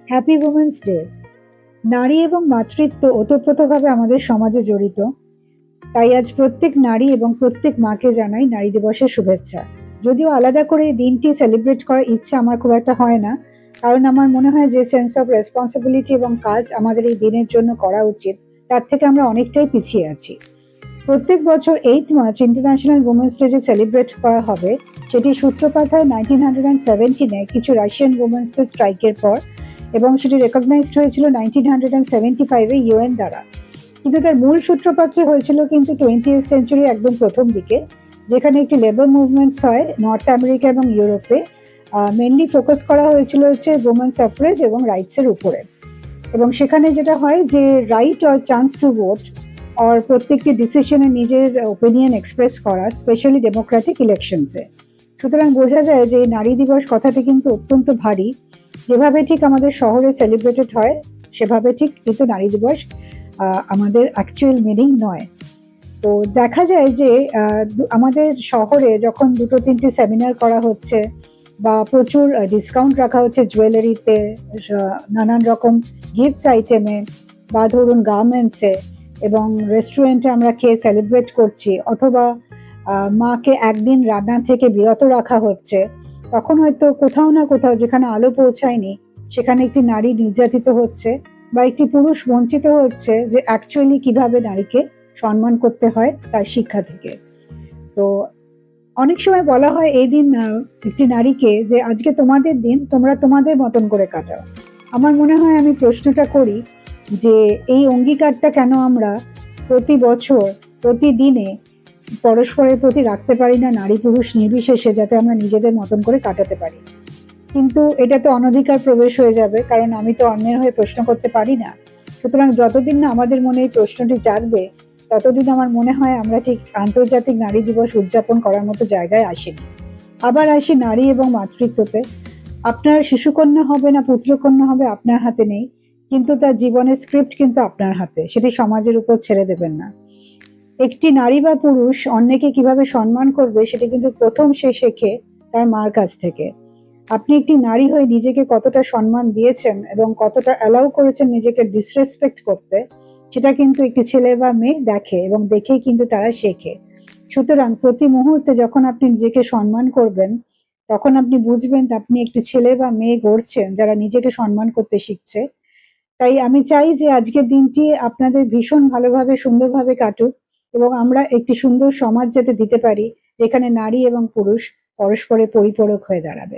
Happy women's day. নারী এবং মাতৃত্ব ওতপ্রোতভাবে আমাদের সমাজে জড়িত। তাই আজ প্রত্যেক নারী এবং প্রত্যেক মাকে জানাই নারী দিবসের শুভেচ্ছা। যদিও আলাদা করে এই দিনটি সেলিব্রেট করার ইচ্ছা আমার খুব একটা হয় না, কারণ আমার মনে হয় যে সেন্স অফ রেসপন্সিবিলিটি এবং কাজ আমাদের এই দিনের জন্য করা উচিত, তার থেকে আমরা অনেকটাই পিছিয়ে আছি। প্রত্যেক বছর 8 মার্চ ইন্টারন্যাশনাল উমেন্স ডে যে সেলিব্রেট করা হবে, সেটি সূত্রপাত হয় 1917-এ কিছু রাশিয়ান উমেন্সদের স্ট্রাইকের পর, এবং সেটি রেকগনাইজড হয়েছিল 1975-এ ইউএন দ্বারা। কিন্তু তার মূল সূত্রপাতটি হয়েছিল কিন্তু 20th সেঞ্চুরির একদম প্রথম দিকে, যেখানে একটি লেবার মুভমেন্টস হয় নর্থ আমেরিকা এবং ইউরোপে। মেনলি ফোকাস করা হয়েছিল হচ্ছে ওমেন সাফরেজ এবং রাইটসের উপরে। এবং সেখানে যেটা হয় যে right or chance to vote আর প্রত্যেকটি ডিসিশনে নিজের ওপিনিয়ন এক্সপ্রেস করা, স্পেশালি ডেমোক্রেটিক ইলেকশনসে। সুতরাং বোঝা যায় যে এই নারী দিবস কথাটি কিন্তু অত্যন্ত ভারী। যেভাবে ঠিক আমাদের শহরে সেলিব্রেটেড হয় সেভাবে ঠিক কিন্তু নারী দিবস আমাদের অ্যাকচুয়াল মিনিং নয়। তো দেখা যায় যে আমাদের শহরে যখন দুটো তিনটে সেমিনার করা হচ্ছে বা প্রচুর ডিসকাউন্ট রাখা হচ্ছে জুয়েলারিতে, নানান রকম গিফটস আইটেমে, বা ধরুন গার্মেন্টসে, এবং রেস্টুরেন্টে আমরা খেয়ে সেলিব্রেট করছি, অথবা মাকে একদিন রান্না থেকে বিরত রাখা হচ্ছে, তখন হয়তো কোথাও না কোথাও যেখানে আলো পৌঁছায়নি সেখানে একটি নারী নির্যাতিত হচ্ছে বা একটি পুরুষ বঞ্চিত হচ্ছে যে অ্যাকচুয়ালি কিভাবে নারীকে সম্মান করতে হয় তার শিক্ষা থেকে। তো অনেক সময় বলা হয় এই দিন একটি নারীকে যে আজকে তোমাদের দিন, তোমরা তোমাদের মতন করে কাটাও। আমার মনে হয় আমি প্রশ্নটা করি যে এই অঙ্গীকারটা কেন আমরা প্রতি বছর প্রতিদিনে পরস্পরের প্রতি রাখতে পারি না, নারী পুরুষ নির্বিশেষে, যাতে আমরা নিজেদের মতন করে কাটাতে পারি। কিন্তু এটা তো অনধিকার প্রবেশ হয়ে যাবে, কারণ আমি তো অন্যের হয়ে প্রশ্ন করতে পারি না। সুতরাং যতদিন না আমাদের মনে এই প্রশ্নটি জাগবে, ততদিন আমার মনে হয় আমরা ঠিক আন্তর্জাতিক নারী দিবস উদযাপন করার মতো জায়গায় আসিনি। আবার আসি নারী এবং মাতৃত্বতে। আপনার শিশুকন্যা হবে না পুত্রকন্যা হবে আপনার হাতে নেই, কিন্তু তার জীবনের স্ক্রিপ্ট কিন্তু আপনার হাতে, সেটি সমাজের উপর ছেড়ে দেবেন না। একটি নারী বা পুরুষ অন্যকে কিভাবে সম্মান করবে সেটা কিন্তু প্রথম সে শেখে তার মার কাছ থেকে। আপনি একটি নারী হয়ে নিজেকে কতটা সম্মান দিয়েছেন এবং কতটা অ্যালাউ করেছেন নিজেকে ডিসরেসপেক্ট করতে, সেটা কিন্তু একটি ছেলে বা মেয়ে দেখে, এবং দেখেই কিন্তু তারা শেখে। সুতরাং প্রতি মুহূর্তে যখন আপনি নিজেকে সম্মান করবেন, তখন আপনি বুঝবেন আপনি একটি ছেলে বা মেয়ে গড়ছেন যারা নিজেকে সম্মান করতে শিখছে। তাই আমি চাই যে আজকের দিনটি আপনাদের ভীষণ ভালোভাবে সুন্দরভাবে কাটুক, এবং আমরা একটি সুন্দর সমাজ যাতে দিতে পারি যেখানে নারী এবং পুরুষ পরস্পরের পরিপূরক হয়ে দাঁড়াবে।